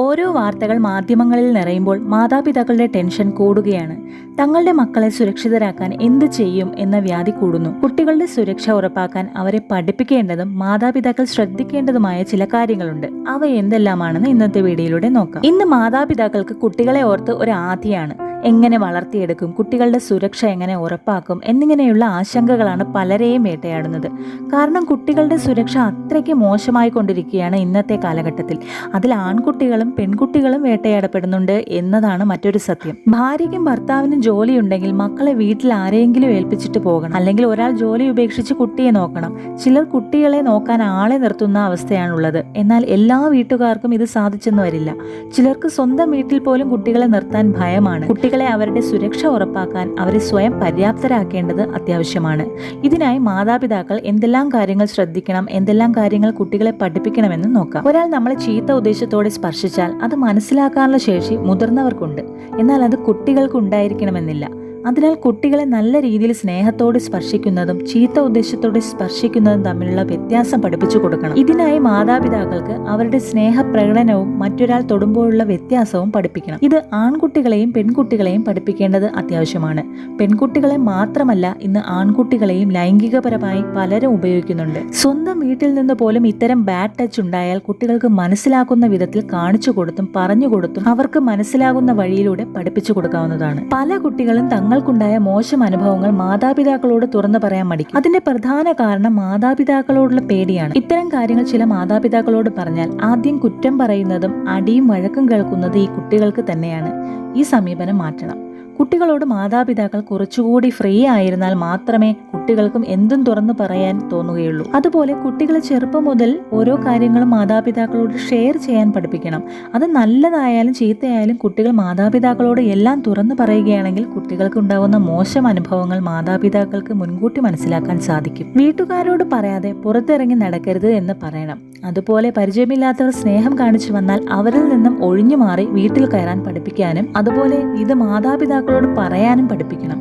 ഓരോ വാർത്തകൾ മാധ്യമങ്ങളിൽ നിറയുമ്പോൾ മാതാപിതാക്കളുടെ ടെൻഷൻ കൂടുകയാണ്. തങ്ങളുടെ മക്കളെ സുരക്ഷിതരാക്കാൻ എന്ത് ചെയ്യും എന്ന വ്യാധി കൂടുന്നു. കുട്ടികളുടെ സുരക്ഷ ഉറപ്പാക്കാൻ അവരെ പഠിപ്പിക്കേണ്ടതും മാതാപിതാക്കൾ ശ്രദ്ധിക്കേണ്ടതുമായ ചില കാര്യങ്ങളുണ്ട്. അവ എന്തെല്ലാമാണെന്ന് ഇന്നത്തെ വീഡിയോയിലൂടെ നോക്കാം. ഇന്ന് മാതാപിതാക്കൾക്ക് കുട്ടികളെ ഓർത്ത് ഒരു ആധിയാണ്. എങ്ങനെ വളർത്തിയെടുക്കും, കുട്ടികളുടെ സുരക്ഷ എങ്ങനെ ഉറപ്പാക്കും എന്നിങ്ങനെയുള്ള ആശങ്കകളാണ് പലരെയും വേട്ടയാടുന്നത്. കാരണം കുട്ടികളുടെ സുരക്ഷ അത്രയ്ക്ക് മോശമായി കൊണ്ടിരിക്കുകയാണ് ഇന്നത്തെ കാലഘട്ടത്തിൽ. അതിൽ ആൺകുട്ടികളും പെൺകുട്ടികളും വേട്ടയാടപ്പെടുന്നുണ്ട് എന്നതാണ് മറ്റൊരു സത്യം. ഭാര്യയ്ക്കും ഭർത്താവിനും ജോലിയുണ്ടെങ്കിൽ മക്കളെ വീട്ടിൽ ആരെങ്കിലും ഏൽപ്പിച്ചിട്ട് പോകണം, അല്ലെങ്കിൽ ഒരാൾ ജോലി ഉപേക്ഷിച്ച് കുട്ടിയെ നോക്കണം. ചിലർ കുട്ടികളെ നോക്കാൻ ആളെ നിർത്തുന്ന അവസ്ഥയാണുള്ളത്. എന്നാൽ എല്ലാ വീട്ടുകാർക്കും ഇത് സാധിച്ചെന്ന് വരില്ല. ചിലർക്ക് സ്വന്തം വീട്ടിൽ പോലും കുട്ടികളെ നിർത്താൻ ഭയമാണ്. കുട്ടികളെ അവരുടെ സുരക്ഷ ഉറപ്പാക്കാൻ അവരെ സ്വയം പര്യാപ്തരാക്കേണ്ടത് അത്യാവശ്യമാണ്. ഇതിനായി മാതാപിതാക്കൾ എന്തെല്ലാം കാര്യങ്ങൾ ശ്രദ്ധിക്കണം, എന്തെല്ലാം കാര്യങ്ങൾ കുട്ടികളെ പഠിപ്പിക്കണമെന്ന് നോക്കാം. ഒരാൾ നമ്മളെ ചീത്ത ഉദ്ദേശത്തോടെ സ്പർശിച്ചാൽ അത് മനസ്സിലാക്കാനുള്ള ശേഷി മുതിർന്നവർക്കുണ്ട്. എന്നാൽ അത് കുട്ടികൾക്ക് ഉണ്ടായിരിക്കണമെന്നില്ല. അതിനാൽ കുട്ടികളെ നല്ല രീതിയിൽ സ്നേഹത്തോടെ സ്പർശിക്കുന്നതും ചീത്ത ഉദ്ദേശത്തോടെ സ്പർശിക്കുന്നതും തമ്മിലുള്ള വ്യത്യാസം പഠിപ്പിച്ചു കൊടുക്കണം. ഇതിനായി മാതാപിതാക്കൾക്ക് അവരുടെ സ്നേഹപ്രകടനവും മറ്റൊരാൾ തൊടുമ്പോഴുള്ള വ്യത്യാസവും പഠിപ്പിക്കണം. ഇത് ആൺകുട്ടികളെയും പെൺകുട്ടികളെയും പഠിപ്പിക്കേണ്ടത് അത്യാവശ്യമാണ്. പെൺകുട്ടികളെ മാത്രമല്ല, ഇന്ന് ആൺകുട്ടികളെയും ലൈംഗികപരമായി പലരും ഉപയോഗിക്കുന്നുണ്ട്. സ്വന്തം വീട്ടിൽ നിന്ന് പോലും ഇത്തരം ബാഡ് ടച്ച് ഉണ്ടായാൽ കുട്ടികൾക്ക് മനസ്സിലാക്കുന്ന വിധത്തിൽ കാണിച്ചു കൊടുത്തും പറഞ്ഞു കൊടുത്തും അവർക്ക് മനസ്സിലാകുന്ന വഴിയിലൂടെ പഠിപ്പിച്ചു കൊടുക്കാവുന്നതാണ്. പല കുട്ടികളും തങ്ങൾക്കുണ്ടായ മോശം അനുഭവങ്ങൾ മാതാപിതാക്കളോട് തുറന്നു പറയാൻ മടിക്കും. അതിന്റെ പ്രധാന കാരണം മാതാപിതാക്കളോടുള്ള പേടിയാണ്. ഇത്തരം കാര്യങ്ങൾ ചില മാതാപിതാക്കളോട് പറഞ്ഞാൽ ആദ്യം കുറ്റം പറയുന്നതും അടിയും വഴക്കും കേൾക്കുന്നത് ഈ കുട്ടികൾക്ക് തന്നെയാണ്. ഈ സമീപനം മാറ്റണം. കുട്ടികളോട് മാതാപിതാക്കൾ കുറച്ചുകൂടി ഫ്രീ ആയിരുന്നാൽ മാത്രമേ കുട്ടികൾക്കും എന്തും തുറന്നു പറയാൻ തോന്നുകയുള്ളൂ. അതുപോലെ കുട്ടികളെ ചെറുപ്പം മുതൽ ഓരോ കാര്യങ്ങളും മാതാപിതാക്കളോട് ഷെയർ ചെയ്യാൻ പഠിപ്പിക്കണം. അത് നല്ലതായാലും ചീത്തയായാലും കുട്ടികൾ മാതാപിതാക്കളോട് എല്ലാം തുറന്നു പറയുകയാണെങ്കിൽ കുട്ടികൾക്ക് ഉണ്ടാകുന്ന മോശം അനുഭവങ്ങൾ മാതാപിതാക്കൾക്ക് മുൻകൂട്ടി മനസ്സിലാക്കാൻ സാധിക്കും. വീട്ടുകാരോട് പറയാതെ പുറത്തിറങ്ങി നടക്കരുത് എന്ന് പറയണം. അതുപോലെ പരിചയമില്ലാത്തവർ സ്നേഹം കാണിച്ചു വന്നാൽ അവരിൽ നിന്നും ഒഴിഞ്ഞു മാറി വീട്ടിൽ കയറാൻ പഠിപ്പിക്കാനും അതുപോലെ ഇത് മാതാപിതാക്കളോട് പറയാനും പഠിപ്പിക്കണം.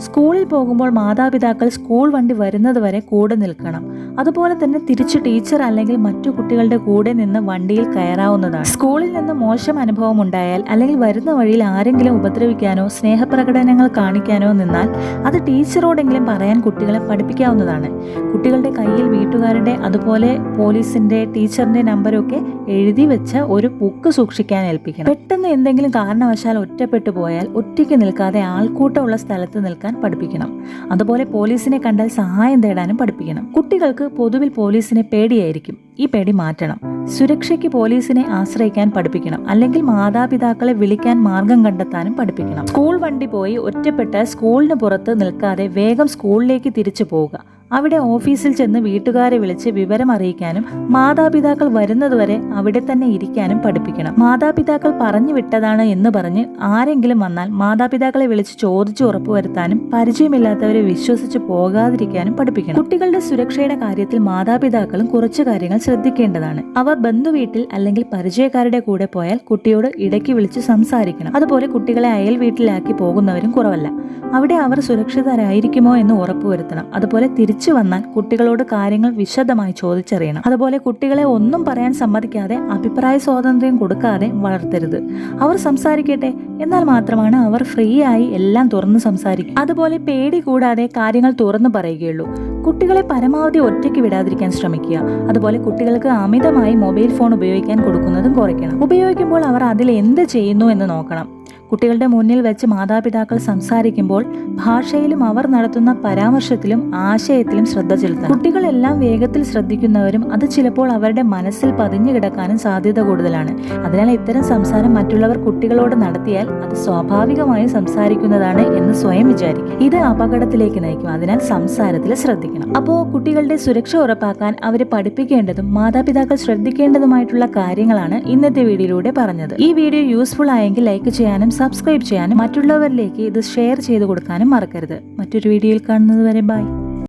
സ്കൂളിൽ പോകുമ്പോൾ മാതാപിതാക്കൾ സ്കൂൾ വണ്ടി വരുന്നത് വരെ കൂടെ നിൽക്കണം. അതുപോലെ തന്നെ തിരിച്ചു ടീച്ചർ അല്ലെങ്കിൽ മറ്റു കുട്ടികളുടെ കൂടെ നിന്ന് വണ്ടിയിൽ കയറാവുന്നതാണ്. സ്കൂളിൽ നിന്ന് മോശം അനുഭവം ഉണ്ടായാൽ അല്ലെങ്കിൽ വരുന്ന വഴിയിൽ ആരെങ്കിലും ഉപദ്രവിക്കാനോ സ്നേഹപ്രകടനങ്ങൾ കാണിക്കാനോ നിന്നാൽ അത് ടീച്ചറോടെങ്കിലും പറയാൻ കുട്ടികളെ പഠിപ്പിക്കാവുന്നതാണ്. കുട്ടികളുടെ കയ്യിൽ വീട്ടുകാരുടെ അതുപോലെ പോലീസിന്റെ ടീച്ചറിന്റെ നമ്പരൊക്കെ എഴുതി വെച്ച ഒരു ബുക്ക് സൂക്ഷിക്കാൻ ഏൽപ്പിക്കണം. പെട്ടെന്ന് എന്തെങ്കിലും കാരണവശാൽ ഒറ്റപ്പെട്ടു പോയാൽ ഒറ്റയ്ക്ക് നിൽക്കാതെ ആൾക്കൂട്ടമുള്ള സ്ഥലത്ത് നിൽക്കാൻ പഠിപ്പിക്കണം. അതുപോലെ പോലീസിനെ കണ്ടാൽ സഹായം തേടാനും പഠിപ്പിക്കണം. കുട്ടികൾക്ക് പൊതുവിൽ പോലീസിനെ പേടിയായിരിക്കും. ഈ പേടി മാറ്റണം. സുരക്ഷയ്ക്ക് പോലീസിനെ ആശ്രയിക്കാൻ പഠിപ്പിക്കണം. അല്ലെങ്കിൽ മാതാപിതാക്കളെ വിളിക്കാൻ മാർഗം കണ്ടെത്താനും പഠിപ്പിക്കണം. സ്കൂൾ വണ്ടി പോയി ഒറ്റപ്പെട്ട് സ്കൂളിന് പുറത്ത് നിൽക്കാതെ വേഗം സ്കൂളിലേക്ക് തിരിച്ചു പോവുക. അവിടെ ഓഫീസിൽ ചെന്ന് വീട്ടുകാരെ വിളിച്ച് വിവരം അറിയിക്കാനും മാതാപിതാക്കൾ വരുന്നതുവരെ അവിടെ തന്നെ ഇരിക്കാനും പഠിപ്പിക്കണം. മാതാപിതാക്കൾ പറഞ്ഞു വിട്ടതാണ് എന്ന് പറഞ്ഞ് ആരെങ്കിലും വന്നാൽ മാതാപിതാക്കളെ വിളിച്ച് ചോദിച്ചു ഉറപ്പുവരുത്താനും പരിചയമില്ലാത്തവരെ വിശ്വസിച്ച് പോകാതിരിക്കാനും പഠിപ്പിക്കണം. കുട്ടികളുടെ സുരക്ഷയുടെ കാര്യത്തിൽ മാതാപിതാക്കളും കുറച്ചു കാര്യങ്ങൾ ശ്രദ്ധിക്കേണ്ടതാണ്. അവർ ബന്ധുവീട്ടിൽ അല്ലെങ്കിൽ പരിചയക്കാരുടെ കൂടെ പോയാൽ കുട്ടിയോട് ഇടയ്ക്ക് വിളിച്ച് സംസാരിക്കണം. അതുപോലെ കുട്ടികളെ അയൽ വീട്ടിലാക്കി പോകുന്നവരും കുറവല്ല. അവിടെ അവർ സുരക്ഷിതരായിരിക്കുമോ എന്ന് ഉറപ്പുവരുത്തണം. അതുപോലെ തിരിച്ചു വന്നാൽ കുട്ടികളോട് കാര്യങ്ങൾ വിശദമായി ചോദിച്ചറിയണം. അതുപോലെ കുട്ടികളെ ഒന്നും പറയാൻ സമ്മതിക്കാതെ അഭിപ്രായ സ്വാതന്ത്ര്യം കൊടുക്കാതെ വളർത്തരുത്. അവർ സംസാരിക്കട്ടെ, എന്നാൽ മാത്രമാണ് അവർ ഫ്രീ ആയി എല്ലാം തുറന്ന് സംസാരിക്കും. അതുപോലെ പേടി കൂടാതെ കാര്യങ്ങൾ തുറന്നു പറയുകയുള്ളൂ. കുട്ടികളെ പരമാവധി ഒറ്റയ്ക്ക് വിടാതിരിക്കാൻ ശ്രമിക്കുക. അതുപോലെ കുട്ടികൾക്ക് അമിതമായി മൊബൈൽ ഫോൺ ഉപയോഗിക്കാൻ കൊടുക്കുന്നതും കുറയ്ക്കണം. ഉപയോഗിക്കുമ്പോൾ അവർ അതിൽ എന്ത് ചെയ്യുന്നു എന്ന് നോക്കണം. കുട്ടികളുടെ മുന്നിൽ വെച്ച് മാതാപിതാക്കൾ സംസാരിക്കുമ്പോൾ ഭാഷയിലും അവർ നടത്തുന്ന പരാമർശത്തിലും ആശയത്തിലും ശ്രദ്ധ ചെലുത്തണം. കുട്ടികളെല്ലാം വേഗത്തിൽ ശ്രദ്ധിക്കുന്നവരും അത് ചിലപ്പോൾ അവരുടെ മനസ്സിൽ പതിഞ്ഞു കിടക്കാനും സാധ്യത കൂടുതലാണ്. അതിനാൽ ഇത്തരം സംസാരം മറ്റുള്ളവർ കുട്ടികളോട് നടത്തിയാൽ അത് സ്വാഭാവികമായും സംസാരിക്കുന്നതാണ് എന്ന് സ്വയം വിചാരിക്കും. ഇത് അപകടത്തിലേക്ക് നയിക്കും. അതിനാൽ സംസാരത്തിൽ ശ്രദ്ധിക്കണം. അപ്പോൾ കുട്ടികളുടെ സുരക്ഷ ഉറപ്പാക്കാൻ അവരെ പഠിപ്പിക്കേണ്ടതും മാതാപിതാക്കൾ ശ്രദ്ധിക്കേണ്ടതുമായിട്ടുള്ള കാര്യങ്ങളാണ് ഇന്നത്തെ വീഡിയോയിലൂടെ പറഞ്ഞത്. ഈ വീഡിയോ യൂസ്ഫുൾ ആയെങ്കിൽ ലൈക്ക് ചെയ്യാനും സബ്സ്ക്രൈബ് ചെയ്യാനും മറ്റുള്ളവരിലേക്ക് ഇത് ഷെയർ ചെയ്ത് കൊടുക്കാനും മറക്കരുത്. മറ്റൊരു വീഡിയോയിൽ കാണുന്നത് വരെ ബൈ.